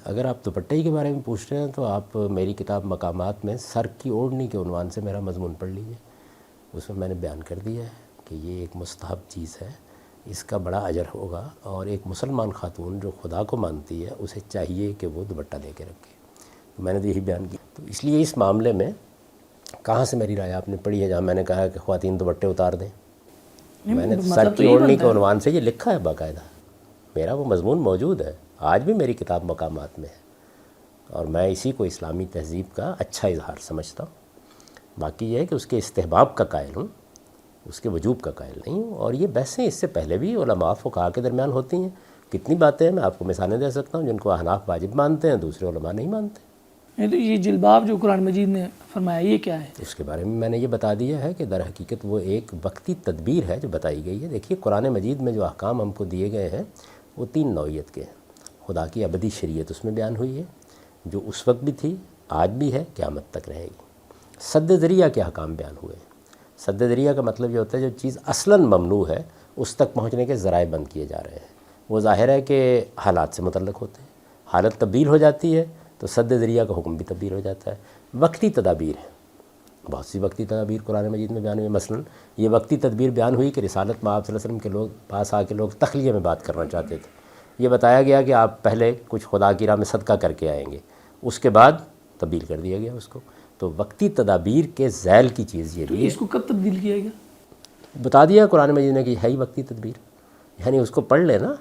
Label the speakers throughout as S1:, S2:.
S1: اگر آپ دوپٹے کے بارے میں پوچھ رہے ہیں تو آپ میری کتاب مقامات میں سر کی اوڑھنی کے عنوان سے میرا مضمون پڑھ لیجیے. اس میں نے بیان کر دیا ہے کہ یہ ایک مستحب چیز ہے، اس کا بڑا اجر ہوگا، اور ایک مسلمان خاتون جو خدا کو مانتی ہے اسے چاہیے کہ وہ دوپٹہ دے کے رکھے. تو میں نے تو یہی بیان کیا. تو اس لیے اس معاملے میں کہاں سے میری رائے آپ نے پڑھی ہے جہاں میں نے کہا کہ خواتین دوپٹے اتار دیں؟ میں نے سر کی اوڑھنی کے عنوان سے یہ لکھا ہے باقاعدہ، میرا وہ مضمون موجود ہے، آج بھی میری کتاب مقامات میں ہے، اور میں اسی کو اسلامی تہذیب کا اچھا اظہار سمجھتا ہوں. باقی یہ ہے کہ اس کے استحباب کا قائل ہوں، اس کے وجوب کا قائل نہیں ہوں. اور یہ بحثیں اس سے پہلے بھی علماء فقہاء کے درمیان ہوتی ہیں. کتنی باتیں ہیں، میں آپ کو مثالیں دے سکتا ہوں جن کو احناف واجب مانتے ہیں، دوسرے علماء نہیں مانتے.
S2: تو یہ جلباب جو قرآن مجید نے فرمایا یہ کیا ہے؟
S1: اس کے بارے میں نے یہ بتا دیا ہے کہ در حقیقت وہ ایک وقتی تدبیر ہے جو بتائی گئی ہے. دیکھیے قرآن مجید میں جو احکام ہم کو دیے گئے ہیں وہ 3 نوعیت کے ہیں. خدا کی ابدی شریعت اس میں بیان ہوئی ہے جو اس وقت بھی تھی، آج بھی ہے، قیامت تک رہے گی. سد ذریعہ کے احکام بیان ہوئے ہیں. سد ذریعہ کا مطلب یہ ہوتا ہے جو چیز اصلاً ممنوع ہے اس تک پہنچنے کے ذرائع بند کیے جا رہے ہیں. وہ ظاہر ہے کہ حالات سے متعلق ہوتے ہیں، حالت تبدیل ہو جاتی ہے تو سد ذریعہ کا حکم بھی تبدیل ہو جاتا ہے. وقتی تدابیر ہے، بہت سی وقتی تدابیر قرآن مجید میں بیان ہوئی. مثلاً یہ وقتی تدبیر بیان ہوئی کہ رسالت میں آپ صلی اللہ علیہ وسلم کے لوگ پاس آ کے لوگ تخلیہ میں بات کرنا چاہتے تھے. یہ بتایا گیا کہ آپ پہلے کچھ خدا کی راہ میں صدقہ کر کے آئیں گے، اس کے بعد تبدیل کر دیا گیا اس کو. تو وقتی تدابیر کے ذیل کی چیز یہ بھی ہے.
S2: اس کو کب تبدیل کیا گیا؟
S1: بتا دیا قرآن مجید نے کہ ہے ہی وقتی تدبیر، یعنی اس کو پڑھ لیں نا.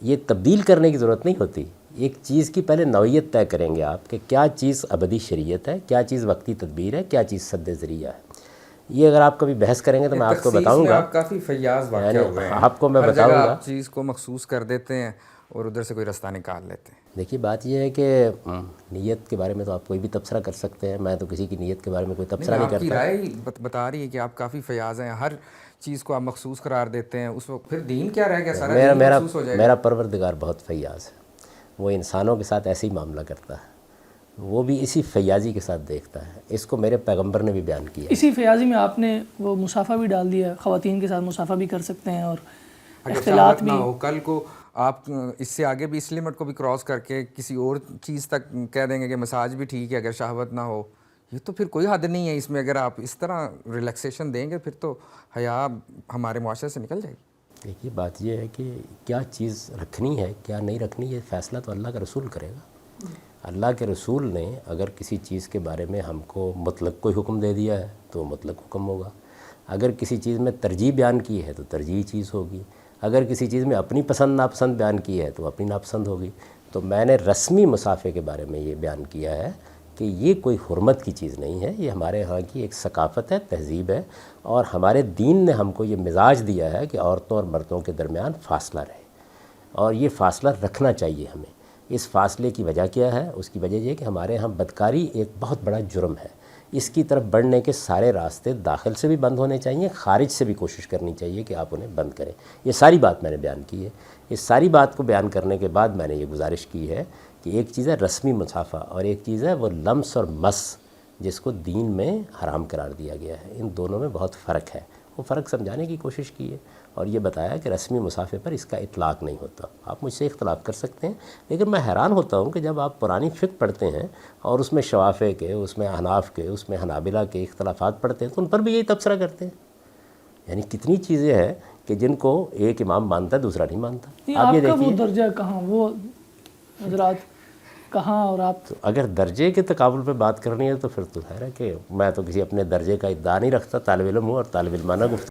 S1: یہ تبدیل کرنے کی ضرورت نہیں ہوتی. ایک چیز کی پہلے نوعیت طے کریں گے آپ کہ کیا چیز ابدی شریعت ہے، کیا چیز وقتی تدبیر ہے، کیا چیز سد ذریعہ ہے. یہ اگر آپ کبھی بحث کریں گے تو میں آپ کو بتاؤں گا.
S3: آپ کافی فیاض واقع ہو گئے ہیں،
S1: آپ کو میں
S3: ہر
S1: بتاؤں
S3: جگہ
S1: گا.
S3: آپ چیز کو مخصوص کر دیتے ہیں اور ادھر سے کوئی رستہ نکال لیتے ہیں.
S1: دیکھیے بات یہ ہے کہ نیت کے بارے میں تو آپ کوئی بھی تبصرہ کر سکتے ہیں، میں تو کسی کی نیت کے بارے میں کوئی تبصرہ نہیں کرتا.
S3: آپ کی رائے بتا رہی ہے کہ آپ کافی فیاض ہیں، ہر چیز کو آپ مخصوص قرار دیتے ہیں. اس وقت پھر دین کیا رہ گیا؟ سارا دین مخصوص ہو جائے گا.
S1: میرا پروردگار بہت فیاض ہے، وہ انسانوں کے ساتھ ایسے ہی معاملہ کرتا ہے، وہ بھی اسی فیاضی کے ساتھ دیکھتا ہے. اس کو میرے پیغمبر نے بھی بیان کیا.
S2: اسی فیاضی میں آپ نے وہ مسافہ بھی ڈال دیا، خواتین کے ساتھ مسافہ بھی کر سکتے ہیں اور اختلاط بھی.
S3: نہ ہو کل کو آپ اس سے آگے بھی اس لمٹ کو بھی کراس کر کے کسی اور چیز تک کہہ دیں گے کہ مساج بھی ٹھیک ہے اگر شہوت نہ ہو. یہ تو پھر کوئی حد نہیں ہے اس میں. اگر آپ اس طرح ریلیکسیشن دیں گے پھر تو حیا ہمارے معاشرے سے نکل جائے گی.
S1: دیکھیے بات یہ ہے کہ کیا چیز رکھنی ہے کیا نہیں رکھنی، یہ فیصلہ تو اللہ کا رسول کرے گا. اللہ کے رسول نے اگر کسی چیز کے بارے میں ہم کو مطلق کوئی حکم دے دیا ہے تو مطلق حکم ہوگا. اگر کسی چیز میں ترجیح بیان کی ہے تو ترجیحی چیز ہوگی. اگر کسی چیز میں اپنی پسند ناپسند بیان کی ہے تو اپنی ناپسند ہوگی. تو میں نے رسمی مسافے کے بارے میں یہ بیان کیا ہے کہ یہ کوئی حرمت کی چیز نہیں ہے، یہ ہمارے ہاں کی ایک ثقافت ہے، تہذیب ہے، اور ہمارے دین نے ہم کو یہ مزاج دیا ہے کہ عورتوں اور مردوں کے درمیان فاصلہ رہے، اور یہ فاصلہ رکھنا چاہیے ہمیں. اس فاصلے کی وجہ کیا ہے؟ اس کی وجہ یہ کہ ہمارے ہاں بدکاری ایک بہت بڑا جرم ہے. اس کی طرف بڑھنے کے سارے راستے داخل سے بھی بند ہونے چاہیے، خارج سے بھی کوشش کرنی چاہیے کہ آپ انہیں بند کریں. یہ ساری بات میں نے بیان کی ہے. اس ساری بات کو بیان کرنے کے بعد میں نے یہ گزارش کی ہے کہ ایک چیز ہے رسمی مسافہ اور ایک چیز ہے وہ لمس اور مس جس کو دین میں حرام قرار دیا گیا ہے. ان دونوں میں بہت فرق ہے. وہ فرق سمجھانے کی کوشش کی ہے اور یہ بتایا کہ رسمی مسافے پر اس کا اطلاق نہیں ہوتا. آپ مجھ سے اختلاف کر سکتے ہیں، لیکن میں حیران ہوتا ہوں کہ جب آپ پرانی فقہ پڑھتے ہیں اور اس میں شوافع کے، اس میں احناف کے، اس میں حنابلہ کے اختلافات پڑھتے ہیں تو ان پر بھی یہی تبصرہ کرتے ہیں. یعنی کتنی چیزیں ہیں کہ جن کو ایک امام مانتا ہے دوسرا نہیں مانتا.
S2: آپ یہ دیکھیے وہ درجہ کہاں، وہ حضرات کہاں، اور آپ
S1: اگر درجے کے تقابل پہ بات کرنی ہے تو پھر تو خیر ہے کہ میں تو کسی اپنے درجے کا ادعا نہیں رکھتا، طالب علم ہوں اور طالب علمانہ گفتگو